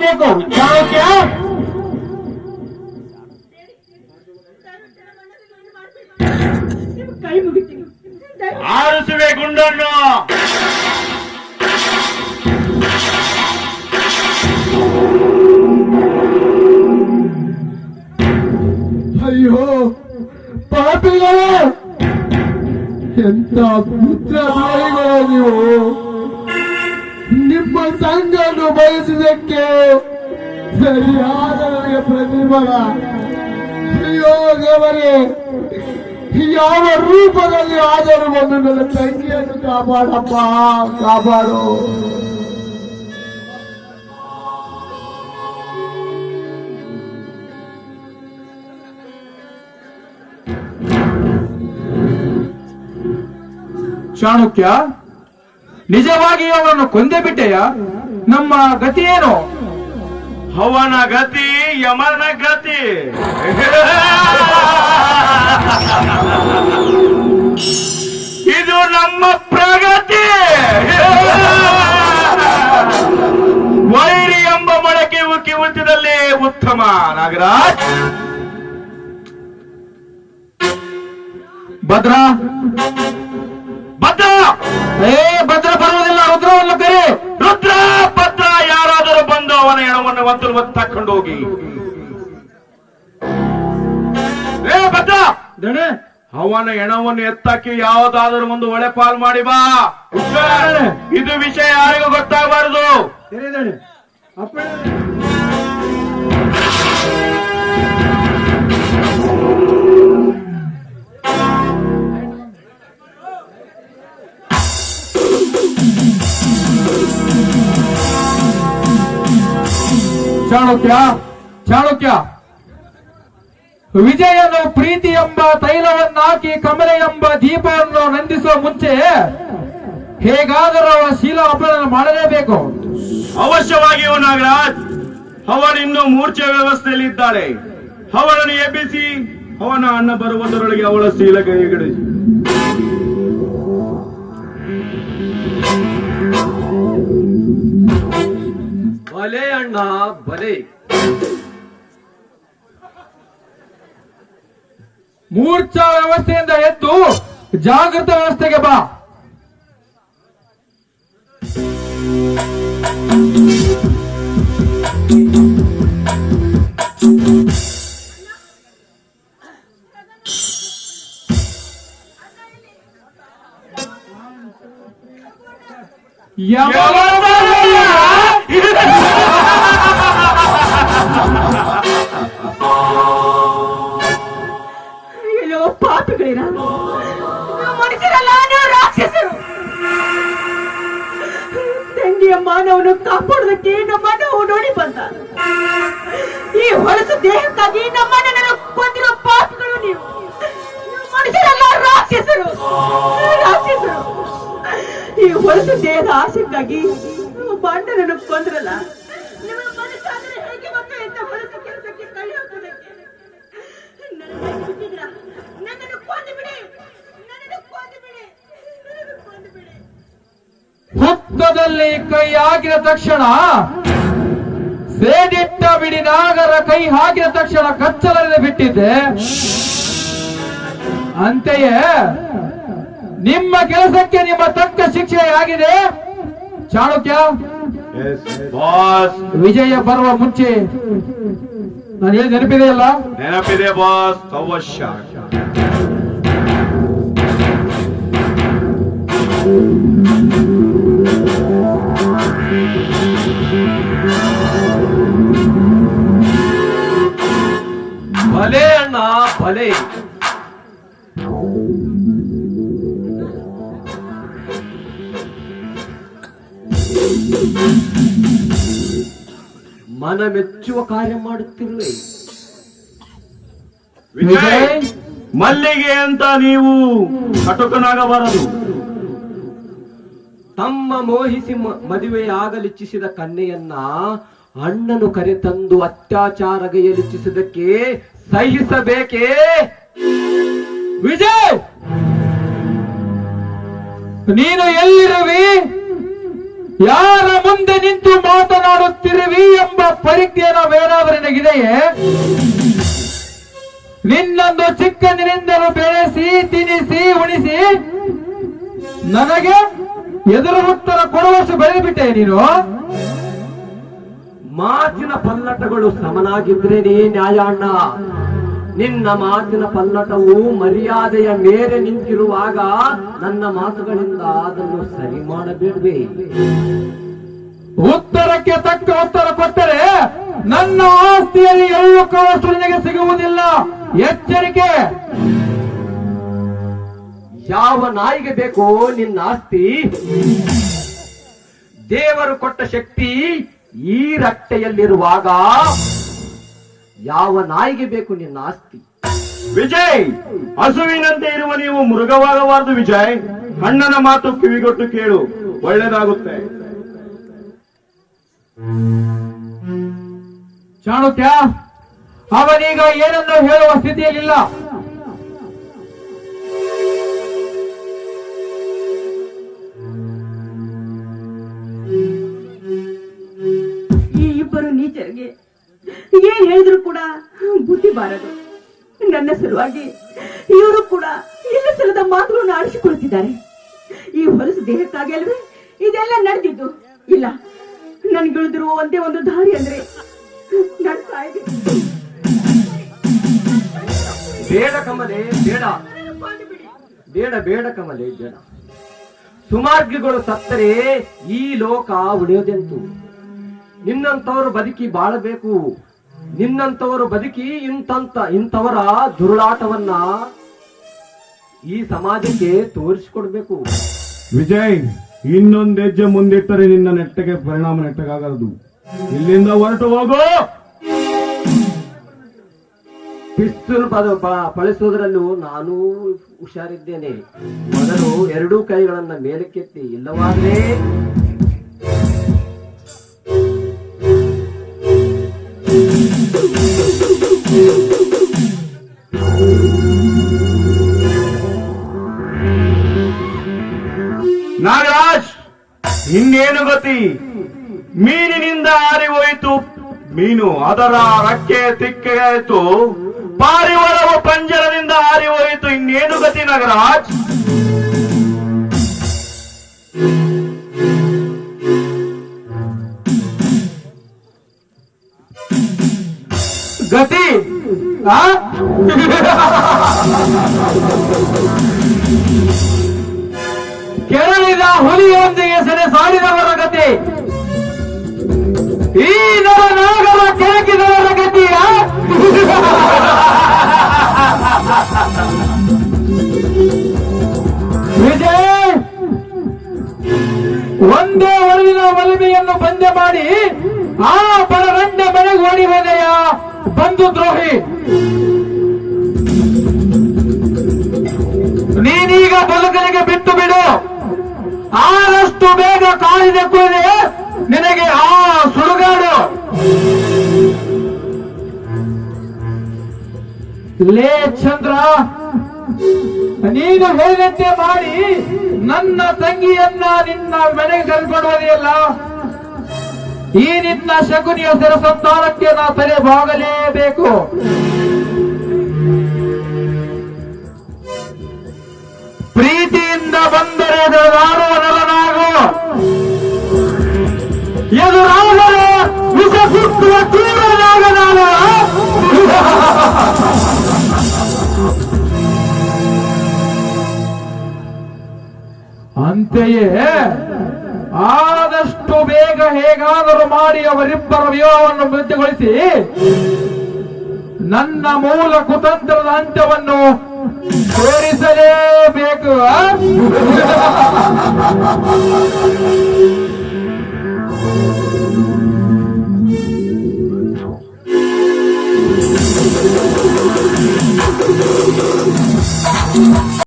ಮಾಡಲೇಬೇಕು ಚಾಣಕ್ಯ. ಆರಿಸುವೆ ಗುಂಡನ್ನು. ಅಯ್ಯೋ ಪಾಪಿಗಳೇ, ಎಂತ ಪುತ್ರಧಾರಿಗಳು ನೀವು. ನಿಮ್ಮ ಸಂಘವನ್ನು ಬಯಸಿದಕ್ಕೆ ಸರಿಯಾದ ನನಗೆ ಪ್ರತಿಫಲ. ಅಯ್ಯೋ ದೇವರೇ, ಯಾವ ರೂಪದಲ್ಲಿ ಆದರೂ ಒಂದು ನನ್ನ ತಂಗಿಯನ್ನು ಕಾಪಾಡಪ್ಪ, ಕಾಪಾಡು. ಚಾಣಕ್ಯ, ನಿಜವಾಗಿ ಅವನನ್ನು ಕೊಂದೇ ಬಿಟ್ಟೆಯ? ನಮ್ಮ ಗತಿ ಏನು? ಅವನ ಗತಿ ಯಮನ ಗತಿ. ಇದು ನಮ್ಮ ಪ್ರಗತಿ. ವೈರಿ ಎಂಬ ಮೊಳಕೆ ಉಕ್ಕಿ ಉಳಿತಿದಲ್ಲಿ ಉತ್ತಮ. ನಾಗರಾಜ್, ಭದ್ರ ಭದ್ರ ಭದ್ರ ಬರುವುದಿಲ್ಲ. ರುದ್ರವನ್ನು ಕರೆ. ರುದ್ರ ಭದ್ರ ಯಾರಾದರೂ ಬಂದು ಅವನ ಹೆಣವನ್ನು ಒಂದು ತಕ್ಕೊಂಡು ಹೋಗಿ. ಭದ್ರ, ಅವನ ಹೆಣವನ್ನು ಎತ್ತಕ್ಕೆ ಯಾವುದಾದರೂ ಒಂದು ಒಳೆ ಪಾಲ್ ಮಾಡಿ ಬಾ. ಇದು ವಿಷಯ ಯಾರಿಗೂ ಗೊತ್ತಾಗಬಾರದು. ಚಾಣಕ್ಯ, ಚಾಣಕ್ಯ, ವಿಜಯನು ಪ್ರೀತಿ ಎಂಬ ತೈಲವನ್ನಾಕಿ ಕಮಲೆ ಎಂಬ ದೀಪವನ್ನು ನಂದಿಸುವ ಮುಂಚೆ ಹೇಗಾದರೂ ಅವರ ಶೀಲ ಅಪಹರಣ ಮಾಡಲೇಬೇಕು. ಅವಶ್ಯವಾಗಿಯೂ ನಾಗರಾಜ್, ಅವಳಿನ್ನೂ ಮೂರ್ಛೆ ವ್ಯವಸ್ಥೆಯಲ್ಲಿ ಇದ್ದಾಳೆ. ಅವಳನ್ನು ಎಬ್ಬಿಸಿ ಅವನ ಅಣ್ಣ ಬರುವುದರೊಳಗೆ ಅವಳ ಶೀಲ ಕೈಗಡಿಸಿ. ಬಲೆ ಅಣ್ಣ ಬಲೆ. ಮೂರ್ಛಾ ವ್ಯವಸ್ಥೆಯಿಂದ ಎದ್ದು ಜಾಗೃತ ವ್ಯವಸ್ಥೆಗೆ ಬಾ. ಅಯ್ಯೋ ಪಾಪಿಗಳೇನ, ಮನುಷ್ಯರಲ್ಲ, ನೀವು ರಾಕ್ಷಸರು. ತಂಗಿಯ ಮಾನವನು ಕಾಪಾಡೋದಕ್ಕೆ ನಮ್ಮನ್ನು ನೋಡಿ ಬಂದ. ಈ ಹೊಲಸು ದೇಹಕ್ಕಾಗಿ ನಮ್ಮನ್ನು ಕೊಂದಿರೋ ಪಾಪಿಗಳು ನೀವು. ಮನುಷ್ಯರಲ್ಲ, ರಾಕ್ಷಸರು, ರಾಕ್ಷಸರು. ಈ ಹೊಲಸು ದೇಹದ ಆಸೆಗಾಗಿ ಬಾಂಡನನ್ನು ಕೊಂದ್ರಲ್ಲ. ನಿಮ್ಮ ಮನಸ್ಸಾದರೆ ಹೇಗೆ ಮಕ್ಕಳು ಇಂಥ ಹೊಲಸು ಕೆಲಸಕ್ಕೆ ಕೈ ಹಾಕೋದಕ್ಕೆ? ನನ್ನನ್ನು ಬಿಟ್ಟಿದ್ದೀರಾ? ನನ್ನನ್ನು ಕೊಂದು ಬಿಡಿ, ನನ್ನನ್ನು ಕೊಂದು ಬಿಡಿ, ನನ್ನನ್ನು ಕೊಂದು ಬಿಡಿ. ಹುತ್ತದಲ್ಲಿ ಕೈ ಹಾಕಿದ ತಕ್ಷಣ ಸೇಡಿಟ್ಟ ಬಿಡಿ ನಾಗರ ಕೈ ಹಾಕಿದ ತಕ್ಷಣ ಕಚ್ಚಲದೆ ಬಿಟ್ಟಿದ್ದೆ. ಅಂತೆಯೇ ನಿಮ್ಮ ಕೆಲಸಕ್ಕೆ ನಿಮ್ಮ ತಕ್ಕ ಶಿಕ್ಷೆಯಾಗಿದೆ. ಚಾಣಕ್ಯ, ವಿಜಯ ಬರುವ ಮುಂಚೆ ನಾನು ಹೇಳಿ ನೆನಪಿದೆಯಲ್ಲ? ನೆನಪಿದೆ ಬಾಸ್, ಅವಶ್ಯ. ಬಲೆ ಅಣ್ಣ ಬಲೆ. ಮನ ಮೆಚ್ಚುವ ಕಾರ್ಯ ಮಾಡುತ್ತಿರುವೆ. ವಿಜಯ್, ಮಲ್ಲಿಗೆ ಅಂತ ನೀವು ಕಟುಕನಾಗಬಾರದು. ತಮ್ಮ ಮೋಹಿಸಿ ಮದುವೆಯಾಗಲಿಚ್ಛಿಸಿದ ಕನ್ಯೆಯನ್ನ ಅಣ್ಣನು ಕರೆತಂದು ಅತ್ಯಾಚಾರಗೈಯಲಿಚ್ಛಿಸಿದಕ್ಕೆ ಸಹಿಸಬೇಕೇ? ವಿಜಯ್, ನೀನು ಎಲ್ಲಿರುವಿ, ಯಾರ ಮುಂದೆ ನಿಂತು ಮಾತನಾಡುತ್ತಿರುವಿ ಎಂಬ ಪರೀಕ್ಷೆಯೋ ಬೇರಾದರೂ ನಿನಗಿದೆಯೇ? ನಿನ್ನೊಂದು ಚಿಕ್ಕಂದಿನಿಂದಲೂ ಬೆಳೆಸಿ ತಿನಿಸಿ ಉಣಿಸಿ ನನಗೆ ಎದುರು ಉತ್ತರ ಕೊಡುವಷ್ಟು ಬೆಳೆದು ಬಿಟ್ಟೆ ನೀನು. ಮಾತಿನ ಪಲ್ಲಟಗಳು ಸಮನಾಗಿದ್ರೇನೇ ನ್ಯಾಯ ಅಣ್ಣ. ನಿನ್ನ ಮಾತಿನ ಪಲ್ಲಟವು ಮರ್ಯಾದೆಯ ಮೇರೆ ನಿಂತಿರುವಾಗ ನನ್ನ ಮಾತುಗಳಿಂದ ಅದನ್ನು ಸರಿ ಮಾಡಬೇಡವೇ? ಉತ್ತರಕ್ಕೆ ತಕ್ಕ ಉತ್ತರ ಕೊಟ್ಟರೆ ನನ್ನ ಆಸ್ತಿಯಲ್ಲಿ ಎಳ್ಳು ಕಾಳಷ್ಟು ನಿನಗೆ ಸಿಗುವುದಿಲ್ಲ. ಎಚ್ಚರಿಕೆ. ಯಾವ ನಾಯಿಗೆ ಬೇಕೋ ನಿನ್ನ ಆಸ್ತಿ? ದೇವರು ಕೊಟ್ಟ ಶಕ್ತಿ ಈ ರಟ್ಟೆಯಲ್ಲಿರುವಾಗ ಯಾವ ನಾಯಿಗೆ ಬೇಕು ನಿನ್ನ ಆಸ್ತಿ? ವಿಜಯ್, ಹಸುವಿನಂತೆ ಇರುವ ನೀವು ಮೃಗವಾಗಬಾರದು ವಿಜಯ್. ಅಣ್ಣನ ಮಾತು ಕಿವಿಗೊಟ್ಟು ಕೇಳು, ಒಳ್ಳೆಯದಾಗುತ್ತೆ. ಚಾಣಕ್ಯ, ಅವನೀಗ ಏನನ್ನು ಹೇಳುವ ಸ್ಥಿತಿಯಲ್ಲಿಲ್ಲ. ಈ ಇಬ್ಬರು ನೀಚರಿಗೆ ಏನ್ ಹೇಳಿದ್ರು ಕೂಡ ಬುದ್ಧಿ ಬಾರದು. ನನ್ನ ಸಲುವಾಗಿ ಇವರು ಕೂಡ ಇಲ್ಲ ಸಲದ ಮಾತುಗಳನ್ನು ಆಡಿಸಿಕೊಳ್ಳುತ್ತಿದ್ದಾರೆ. ಈ ಹೊಲಸು ದೇಹಕ್ಕಾಗಿ ಅಲ್ವೇ ಇದೆಲ್ಲ ನಡೆದಿದ್ದು? ಇಲ್ಲ, ನನ್ಗಿಳಿದಿರುವ ಒಂದೇ ಒಂದು ದಾರಿ ಅಂದ್ರೆ ನನ್ ಸಾಯ್ಬೇಕು. ಬೇಡ ಕಮಲೆ, ಬೇಡ ಬೇಡ ಬೇಡ ಕಮಲೆ, ಬೇಡ. ಸುಮಾರ್ಗಿಗಳು ಸತ್ತರೆ ಈ ಲೋಕ ಉಳಿಯೋದೆಂತು? ನಿನ್ನಂತವರು ಬದುಕಿ ಬಾಳಬೇಕು. ನಿನ್ನಂತವರು ಬದುಕಿ ಇಂಥವರ ದುರುಳಾಟವನ್ನ ಈ ಸಮಾಜಕ್ಕೆ ತೋರಿಸಿಕೊಡ್ಬೇಕು. ವಿಜಯ್, ಇನ್ನೊಂದು ಹೆಜ್ಜೆ ಮುಂದಿಟ್ಟರೆ ನಿನ್ನ ನೆಟ್ಟಗೆ ಪರಿಣಾಮ ನೆಟ್ಟಗಾಗದು. ಇಲ್ಲಿಂದ ಹೊರಟು ಹೋಗು. ಪಿಸ್ತೂಲ್ ಬಳಸೋದ್ರಲ್ಲೂ ನಾನು ಹುಷಾರಿದ್ದೇನೆ. ಮೊದಲು ಎರಡೂ ಕೈಗಳನ್ನ ಮೇಲಕ್ಕೆತ್ತಿ, ಇಲ್ಲವಾದ್ರೆ ನಾಗರಾಜ್, ಇನ್ನೇನು ಗತಿ? ಮೀನಿನಿಂದ ಹಾರಿ ಹೋಯಿತು ಮೀನು, ಅದರ ರಕ್ಕೆ ತಿಕ್ಕೆಯಾಯಿತು. ಪಾರಿವಾಳವು ಪಂಜರದಿಂದ ಹಾರಿ ಹೋಯಿತು, ಇನ್ನೇನು ಗತಿ ನಾಗರಾಜ್? ಗತಿ ಕೆರಳಿದ ಹುಲಿಯೊಂದಿಗೆ ಸೆರೆ ಸಾರಿದವರ ಗತಿ, ಈ ನಾಗರ ಕೆಣಕಿದವರ ಗತಿಯ ವಿಜಯ್, ಒಂದೇ ಒಳಗಿನ ಒಲಮೆಯನ್ನು ಬಂದೆ ಮಾಡಿ ಆ ಪರಗಂಡ ಬೆಳಗ್ಗೆ ಓಡಿ ಹೋದೆಯ ಬಂಧು ದ್ರೋಹಿ. ನೀನೀಗ ಬದುಕನಿಗೆ ಬಿಟ್ಟು ಬಿಡು. ಆದಷ್ಟು ಬೇಗ ಕಾಲಿದೆ ಕೂದೆ ನಿನಗೆ ಆ ಸುಡುಗಾಡು. ಲೇ ಚಂದ್ರ, ನೀನು ಹೇಳಿದಂತೆ ಮಾಡಿ ನನ್ನ ತಂಗಿಯನ್ನ ನಿನ್ನ ಮನೆಗೆ ಕರೆದುಕೊಳ್ಳುವುದಿಲ್ಲ. ಈ ನಿನ್ನ ಶಕುನಿಯ ಸೆರಸಂತಾನಕ್ಕೆ ನಾ ತಲೆ ಬಾಗಲೇಬೇಕು. ಪ್ರೀತಿಯಿಂದ ಬಂದರೆ ಎದುರಾಡುವ ನರನಾಗು, ಎದುರಾದರೆ ವಿಷ ಸುತ್ತುವ ತೀವ್ರನಾಗ ನಾನು. ಅಂತೆಯೇ ಆದಷ್ಟು ಬೇಗ ಹೇಗಾದರೂ ಮಾಡಿ ಅವರಿಬ್ಬರ ವಿವಾಹವನ್ನು ಮೃತ್ಯುಗೊಳಿಸಿ ನನ್ನ ಮೂಲ ಕುತಂತ್ರದ ಅಂತ್ಯವನ್ನು ತೋರಿಸಲೇಬೇಕು.